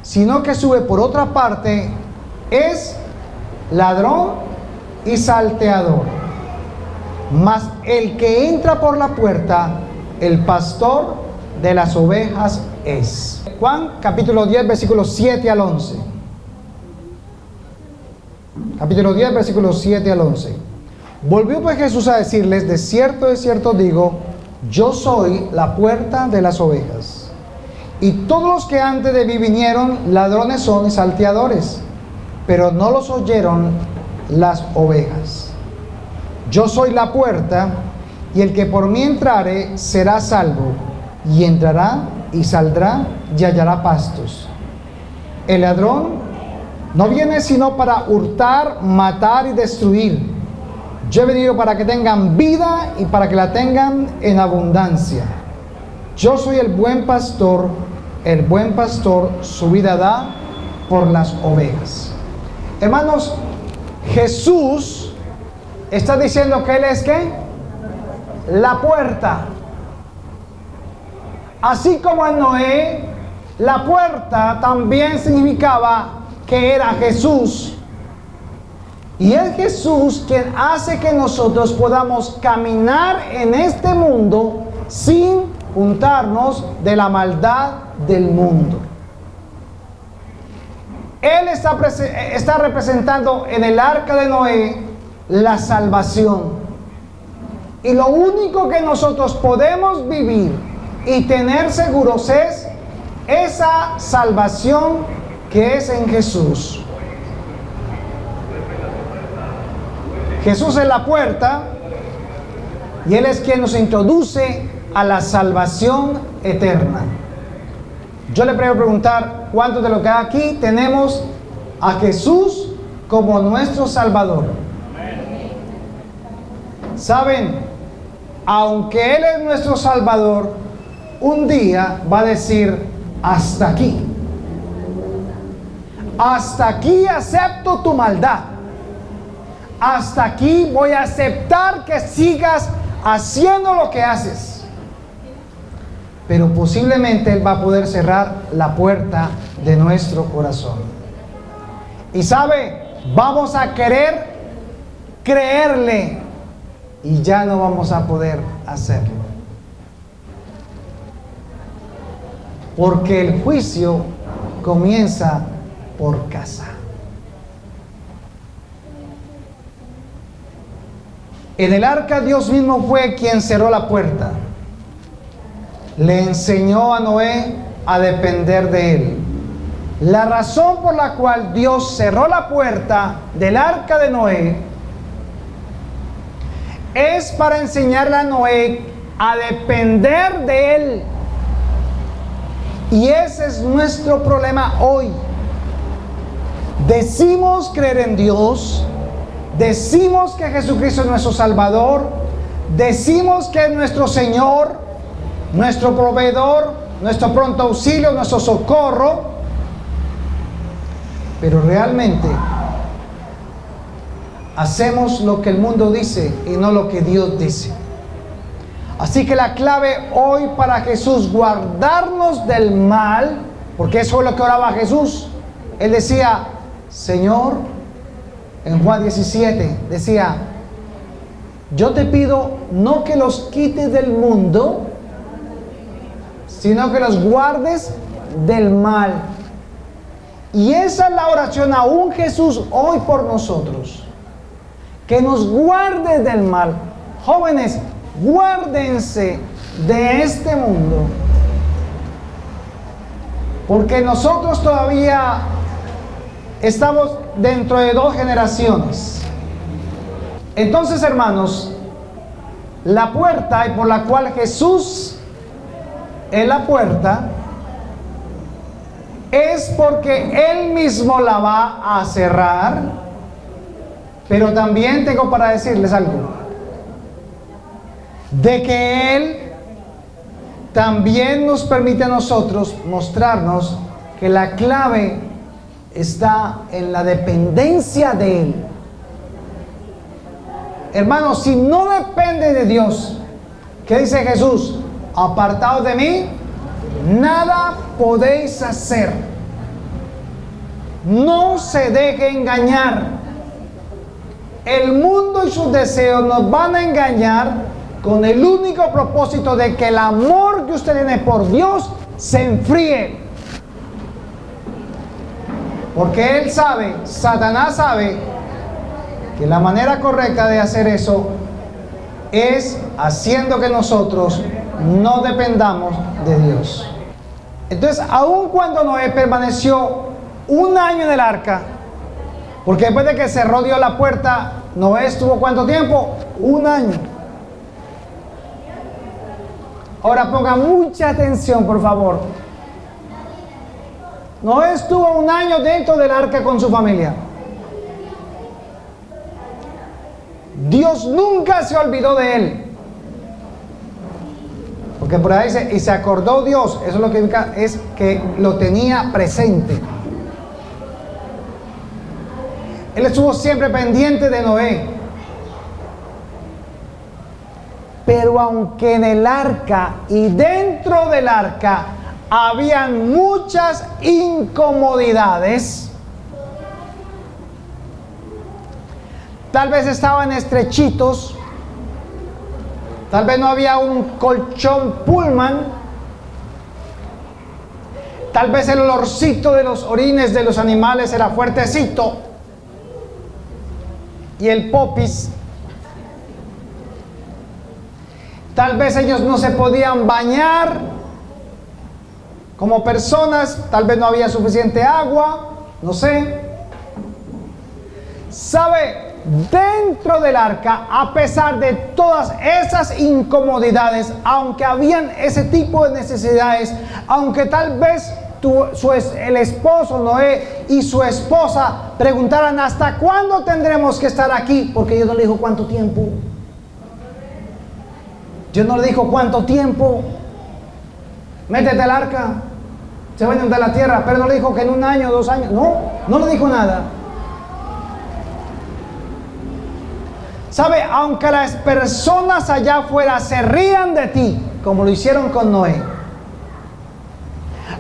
sino que sube por otra parte, es ladrón y salteador. Mas el que entra por la puerta, el pastor de las ovejas es. Juan capítulo 10, versículos 7 al 11. Capítulo 10, versículos 7 al 11. Volvió pues Jesús a decirles, de cierto digo, yo soy la puerta de las ovejas. Y todos los que antes de mí vinieron, ladrones son y salteadores, pero no los oyeron las ovejas. Yo soy la puerta, y el que por mí entrare será salvo, y entrará y saldrá y hallará pastos. El ladrón no viene sino para hurtar, matar y destruir. Yo he venido para que tengan vida y para que la tengan en abundancia. Yo soy el buen pastor su vida da por las ovejas. Hermanos, Jesús está diciendo que Él es ¿qué? La puerta. Así como en Noé, la puerta también significaba que era Jesús. Y es Jesús quien hace que nosotros podamos caminar en este mundo sin juntarnos de la maldad del mundo. Él está representando en el arca de Noé la salvación. Y lo único que nosotros podemos vivir y tener seguros es esa salvación que es en Jesús. Jesús es la puerta y Él es quien nos introduce a la salvación eterna. Yo le quiero preguntar, ¿cuántos de los que hay aquí tenemos a Jesús como nuestro Salvador? ¿Saben? Aunque Él es nuestro Salvador, un día va a decir, hasta aquí. Hasta aquí acepto tu maldad. Hasta aquí voy a aceptar que sigas haciendo lo que haces. Pero posiblemente Él va a poder cerrar la puerta de nuestro corazón. Y sabe, vamos a querer creerle y ya no vamos a poder hacerlo. Porque el juicio comienza por casa. En el arca Dios mismo fue quien cerró la puerta. Le enseñó a Noé a depender de Él. La razón por la cual Dios cerró la puerta del arca de Noé es para enseñarle a Noé a depender de Él. Y ese es nuestro problema hoy. Decimos creer en Dios, decimos que Jesucristo es nuestro Salvador, decimos que es nuestro Señor, nuestro proveedor, nuestro pronto auxilio, nuestro socorro, pero realmente hacemos lo que el mundo dice y no lo que Dios dice. Así que la clave hoy para Jesús, guardarnos del mal, porque eso es lo que oraba Jesús. Él decía, Señor, en Juan 17, decía, yo te pido no que los quites del mundo, sino que los guardes del mal. Y esa es la oración aún Jesús hoy por nosotros, que nos guarde del mal. Jóvenes, guárdense de este mundo, porque nosotros todavía estamos dentro de 2 generaciones. Entonces, hermanos, la puerta y por la cual Jesús es la puerta es porque Él mismo la va a cerrar. Pero también tengo para decirles algo, de que Él también nos permite a nosotros mostrarnos que la clave está en la dependencia de Él. Hermanos, si no depende de Dios, ¿qué dice Jesús? Apartados de mí, nada podéis hacer. No se deje engañar. El mundo y sus deseos nos van a engañar con el único propósito de que el amor que usted tiene por Dios se enfríe. Porque él sabe, Satanás sabe, que la manera correcta de hacer eso es haciendo que nosotros no dependamos de Dios. Entonces, aun cuando Noé permaneció 1 año en el arca, porque después de que cerró Dios la puerta, Noé estuvo ¿cuánto tiempo? 1 año. Ahora ponga mucha atención, por favor. Noé estuvo 1 año dentro del arca con su familia. Dios nunca se olvidó de él. Porque por ahí dice, y se acordó Dios. Eso es lo que indica, es que lo tenía presente. Él estuvo siempre pendiente de Noé. Pero aunque en el arca y dentro del arca habían muchas incomodidades, tal vez estaban estrechitos, tal vez no había un colchón Pullman, tal vez el olorcito de los orines de los animales era fuertecito, y el popis, tal vez ellos no se podían bañar como personas, tal vez no había suficiente agua, no sé. ¿Sabe? Dentro del arca, a pesar de todas esas incomodidades, aunque habían ese tipo de necesidades, aunque tal vez el esposo Noé y su esposa preguntaran ¿hasta cuándo tendremos que estar aquí? Porque Dios no le dijo cuánto tiempo. Dios no le dijo cuánto tiempo. Métete al arca, se va a inundar la tierra, pero no le dijo que en 1 año, 2 años. No le dijo nada. ¿Sabe? Aunque las personas allá afuera se rían de ti, como lo hicieron con Noé,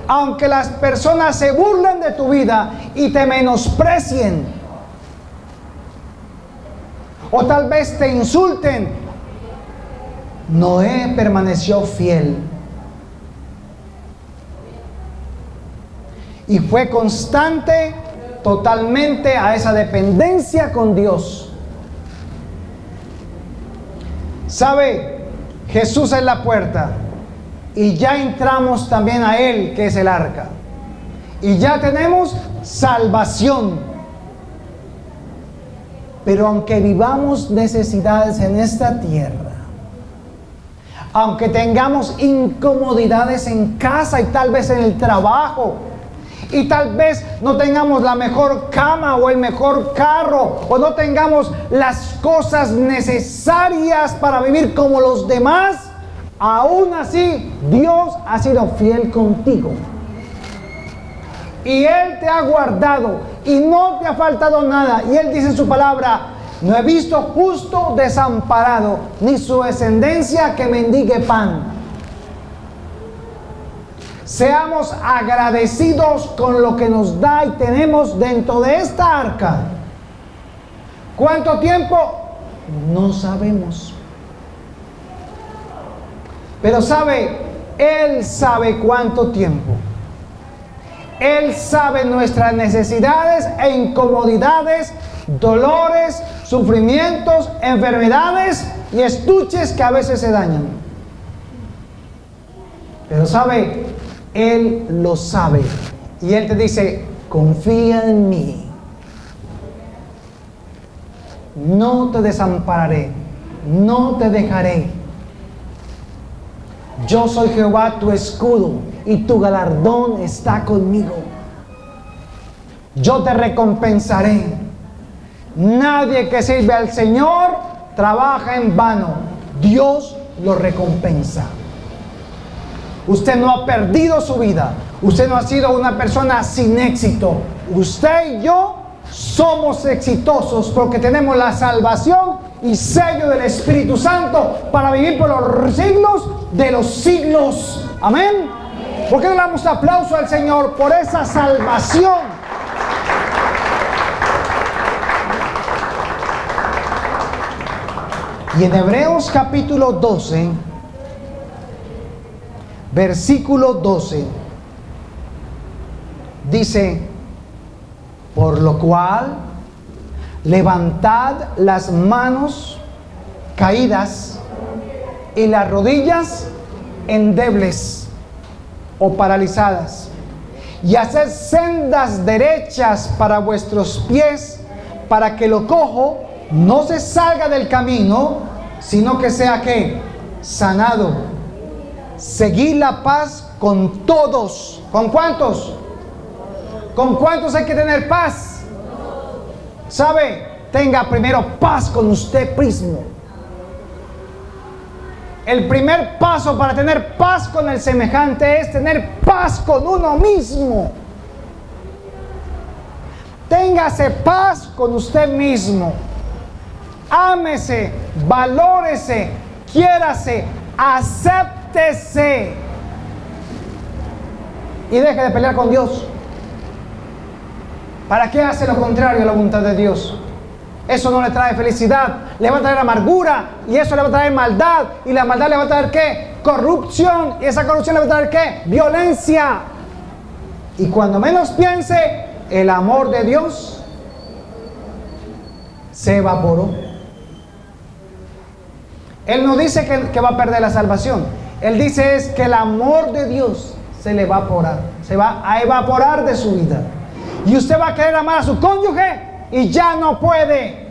aunque las personas se burlen de tu vida y te menosprecien, o tal vez te insulten, Noé permaneció fiel y fue constante totalmente a esa dependencia con Dios. ¿Sabe? Jesús es la puerta y ya entramos también a Él, que es el arca. y ya tenemos salvación. Pero aunque vivamos necesidades en esta tierra, aunque tengamos incomodidades en casa y tal vez en el trabajo, y tal vez no tengamos la mejor cama o el mejor carro, o no tengamos las cosas necesarias para vivir como los demás, aún así Dios ha sido fiel contigo. Y Él te ha guardado y no te ha faltado nada. Y Él dice en su palabra: no he visto justo desamparado, ni su descendencia que mendigue pan. Seamos agradecidos con lo que nos da y tenemos dentro de esta arca. ¿Cuánto tiempo? No sabemos. Pero Él sabe cuánto tiempo. Él sabe nuestras necesidades e incomodidades, dolores, sufrimientos, enfermedades y estuches que a veces se dañan. Pero Él lo sabe. Y Él te dice: confía en mí. No te desampararé, no te dejaré. Yo soy Jehová tu escudo y tu galardón está conmigo. Yo te recompensaré. Nadie que sirve al Señor trabaja en vano. Dios lo recompensa. Usted no ha perdido su vida. Usted no ha sido una persona sin éxito. Usted y yo somos exitosos porque tenemos la salvación y sello del Espíritu Santo para vivir por los siglos de los siglos. Amén. ¿Por qué le damos aplauso al Señor por esa salvación? Y en Hebreos capítulo 12, versículo 12, dice: por lo cual levantad las manos caídas y las rodillas endebles o paralizadas, y haced sendas derechas para vuestros pies, para que lo cojo no se salga del camino, sino que sea ¿qué? Sanado. Seguid la paz con todos. ¿Con cuántos? ¿Con cuántos hay que tener paz? Tenga primero paz con usted mismo. El primer paso para tener paz con el semejante es tener paz con uno mismo. Téngase paz con usted mismo. Ámese, valórese, quiérase, acéptese y deje de pelear con Dios. ¿Para qué hace lo contrario a la voluntad de Dios? Eso no le trae felicidad, le va a traer amargura, y eso le va a traer maldad, y la maldad le va a traer ¿qué? Corrupción, y esa corrupción le va a traer ¿qué? Violencia. Y cuando menos piense, el amor de Dios se evaporó. Él no dice que va a perder la salvación. Él dice es que el amor de Dios se le va a evaporar, se va a evaporar de su vida. Y usted va a querer amar a su cónyuge y ya no puede.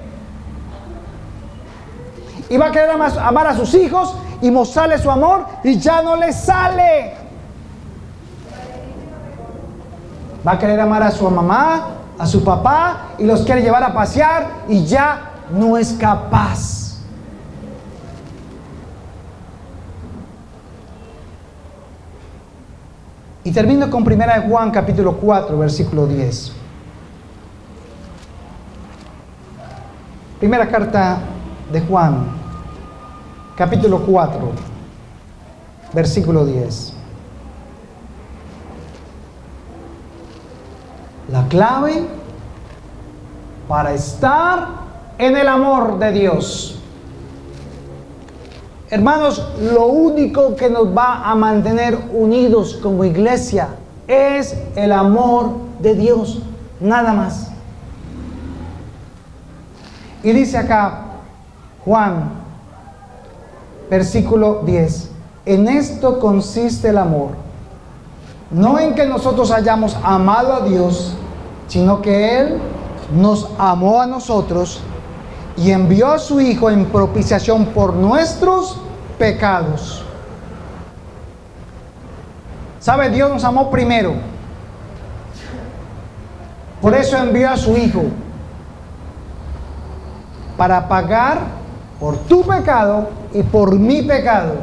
Y va a querer amar a sus hijos y mostrarle su amor y ya no le sale. Va a querer amar a su mamá, a su papá, y los quiere llevar a pasear y ya no es capaz. Y termino con 1 Juan capítulo 4, versículo 10. Primera carta de Juan, capítulo 4, versículo 10. La clave para estar en el amor de Dios. Hermanos, lo único que nos va a mantener unidos como iglesia es el amor de Dios, nada más. Y dice acá Juan, versículo 10, en esto consiste el amor, no en que nosotros hayamos amado a Dios, sino que Él nos amó a nosotros y envió a su Hijo en propiciación por nuestros pecados. ¿Sabe? Dios nos amó primero. Por eso envió a su Hijo, para pagar por tu pecado y por mi pecado,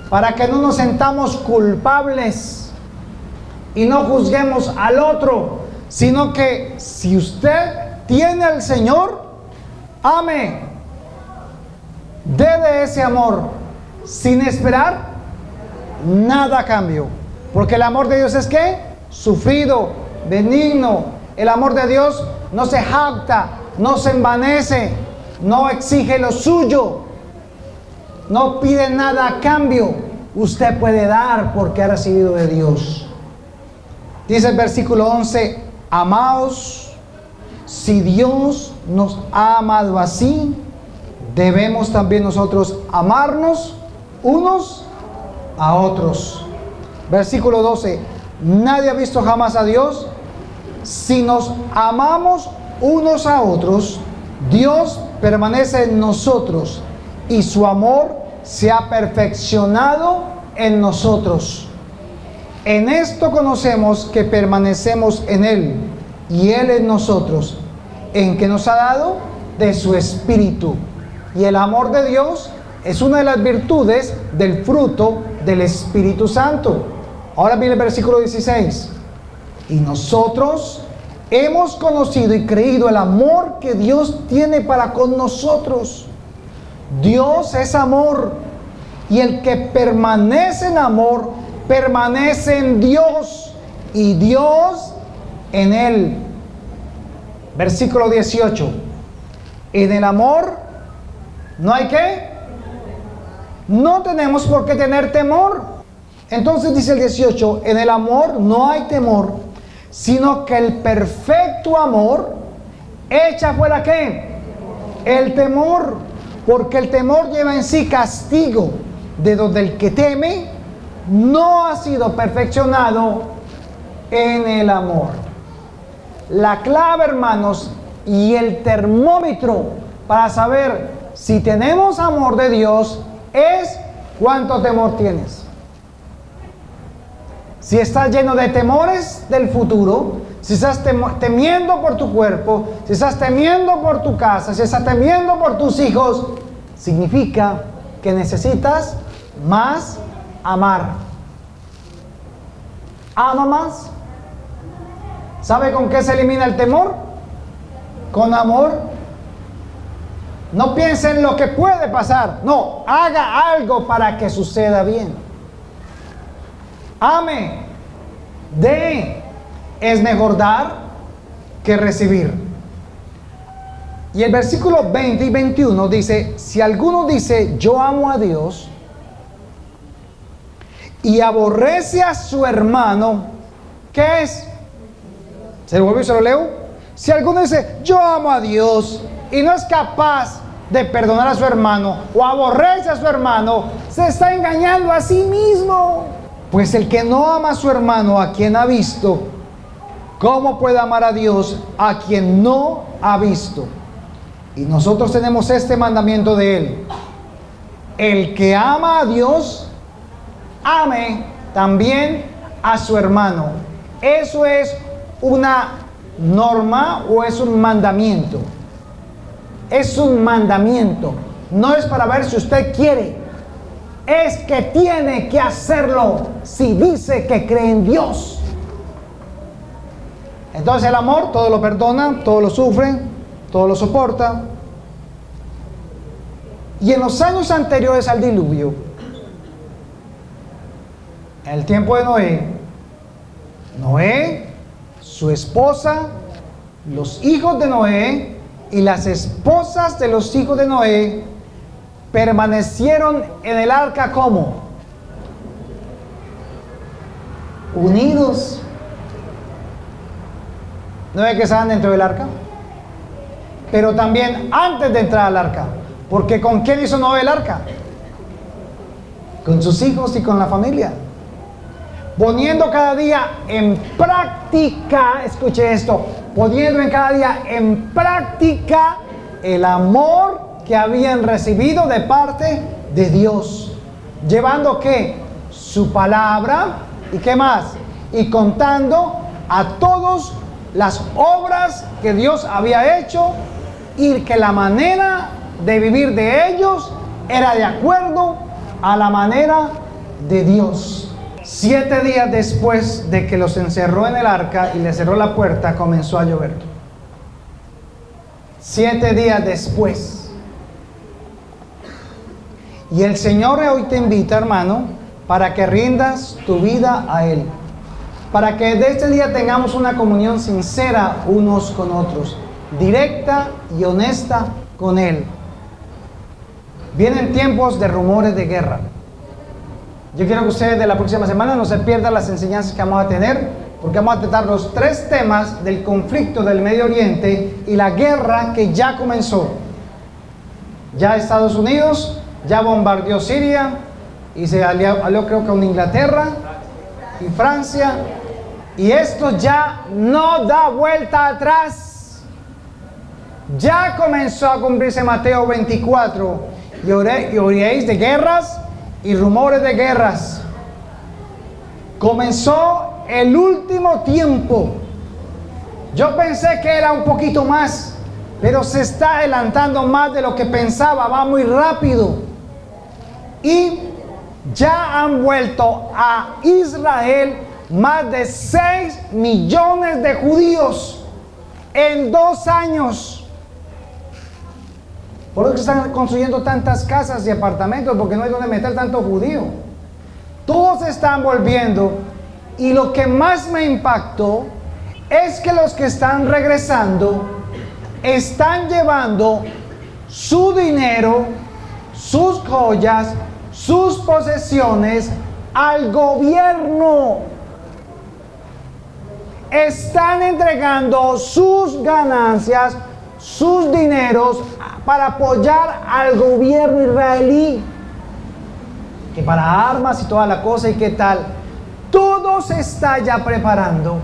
para que no nos sentamos culpables y no juzguemos al otro, sino que si usted tiene al Señor, ame, dé de ese amor sin esperar nada a cambio, porque el amor de Dios es ¿qué? Sufrido, benigno. El amor de Dios no se jacta, no se envanece, no exige lo suyo, no pide nada a cambio. Usted puede dar porque ha recibido de Dios. Dice el versículo 11: amaos, si Dios nos ha amado así, debemos también nosotros amarnos unos a otros. Versículo 12: nadie ha visto jamás a Dios. Si nos amamos unos a otros, Dios permanece en nosotros y su amor se ha perfeccionado en nosotros. En esto conocemos que permanecemos en Él y Él en nosotros, en que nos ha dado de su Espíritu. Y el amor de Dios es una de las virtudes del fruto del Espíritu Santo. Ahora viene el versículo 16. Y nosotros hemos conocido y creído el amor que Dios tiene para con nosotros. Dios es amor, y el que permanece en amor, permanece en Dios, y Dios en él. Versículo 18. En el amor no hay ¿qué? No tenemos por qué tener temor. Entonces dice el 18: en el amor no hay temor, sino que el perfecto amor echa fuera ¿qué? El temor, porque el temor lleva en sí castigo, de donde el que teme no ha sido perfeccionado en el amor. La clave, hermanos, y el termómetro para saber si tenemos amor de Dios es cuánto temor tienes. Si estás lleno de temores del futuro, si estás temiendo por tu cuerpo, si estás temiendo por tu casa, si estás temiendo por tus hijos, significa que necesitas más amar. Ama más. ¿Sabe con qué se elimina el temor? Con amor. No piense en lo que puede pasar. No, haga algo para que suceda bien. Ame, dé. Es mejor dar que recibir. Y el versículo 20 y 21 dice: si alguno dice yo amo a Dios y aborrece a su hermano, ¿qué es? ¿Se lo vuelvo y se lo leo? Si alguno dice yo amo a Dios y no es capaz de perdonar a su hermano o aborrece a su hermano, se está engañando a sí mismo. Pues el que no ama a su hermano a quien ha visto, ¿cómo puede amar a Dios a quien no ha visto? Y nosotros tenemos este mandamiento de Él: el que ama a Dios, ame también a su hermano. Eso es una norma o es un mandamiento. Es un mandamiento. No es para ver si usted quiere. Es que tiene que hacerlo si dice que cree en Dios. Entonces el amor todo lo perdona, todo lo sufre, todo lo soporta. Y en los años anteriores al diluvio, en el tiempo de Noé, su esposa, los hijos de Noé y las esposas de los hijos de Noé permanecieron en el arca ¿cómo? Unidos. ¿No ve que estaban dentro del arca? Pero también antes de entrar al arca, porque ¿con quién hizo Noé el arca? Con sus hijos y con la familia. poniendo cada día en práctica, escuche esto, poniendo en cada día en práctica el amor que habían recibido de parte de Dios. Llevando ¿qué? Su palabra, ¿y qué más? Y contando a todos las obras que Dios había hecho y que la manera de vivir de ellos era de acuerdo a la manera de Dios. 7 días después de que los encerró en el arca y le cerró la puerta, comenzó a llover. 7 días después. Y el Señor hoy te invita, hermano, para que rindas tu vida a Él. Para que de este día tengamos una comunión sincera unos con otros, directa y honesta con Él. Vienen tiempos de rumores de guerra. Yo quiero que ustedes de la próxima semana no se pierdan las enseñanzas que vamos a tener, porque vamos a tratar los 3 temas del conflicto del Medio Oriente y la guerra que ya comenzó. Ya Estados Unidos ya bombardeó Siria y se alió creo que con Inglaterra y Francia, y esto ya no da vuelta atrás. Ya comenzó a cumplirse Mateo 24, y oiréis de guerras y rumores de guerras. Comenzó el último tiempo. Yo pensé que era un poquito más, pero se está adelantando más de lo que pensaba, va muy rápido. Y ya han vuelto a Israel más de 6 millones de judíos en 2 años. Por eso están construyendo tantas casas y apartamentos, porque no hay donde meter tanto judío. Todos están volviendo, y lo que más me impactó es que los que están regresando están llevando su dinero, sus joyas, sus posesiones al gobierno. Están entregando sus ganancias, sus dineros para apoyar al gobierno israelí, que para armas y toda la cosa, y qué tal, todo se está ya preparando.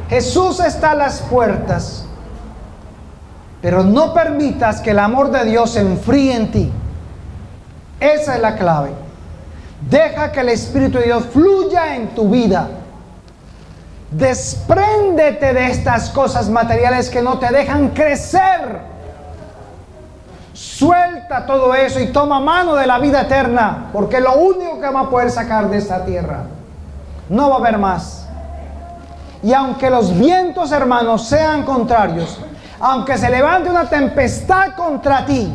Jesús está a las puertas, pero no permitas que el amor de Dios se enfríe en ti. Esa es la clave. Deja que el Espíritu de Dios fluya en tu vida. Despréndete de estas cosas materiales que no te dejan crecer. Suelta todo eso y toma mano de la vida eterna, porque es lo único que vamos a poder sacar de esta tierra. No va a haber más. Y aunque los vientos, hermanos, sean contrarios, aunque se levante una tempestad contra ti,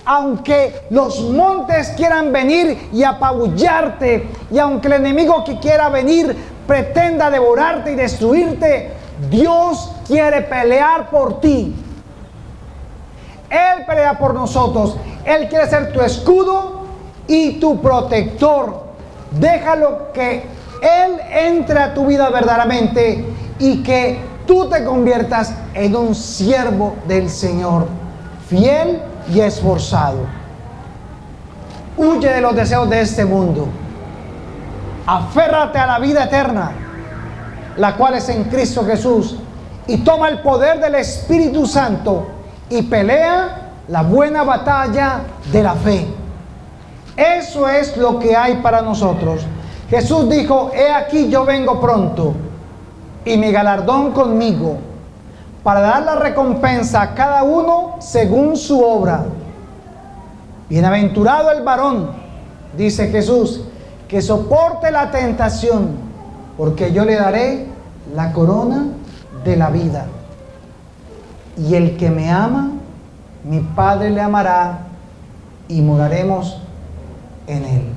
aunque los montes quieran venir y apabullarte, y aunque el enemigo que quiera venir pretenda devorarte y destruirte, Dios quiere pelear por ti. Él pelea por nosotros. Él quiere ser tu escudo y tu protector. Déjalo que Él entre a tu vida verdaderamente y que tú te conviertas en un siervo del Señor, fiel y esforzado. Huye de los deseos de este mundo. Aférrate a la vida eterna, la cual es en Cristo Jesús, y toma el poder del Espíritu Santo y pelea la buena batalla de la fe. Eso es lo que hay para nosotros. Jesús dijo: he aquí yo vengo pronto, y mi galardón conmigo, para dar la recompensa a cada uno según su obra. Bienaventurado el varón, dice Jesús, que soporte la tentación, porque yo le daré la corona de la vida. Y el que me ama, mi Padre le amará, y moraremos en él.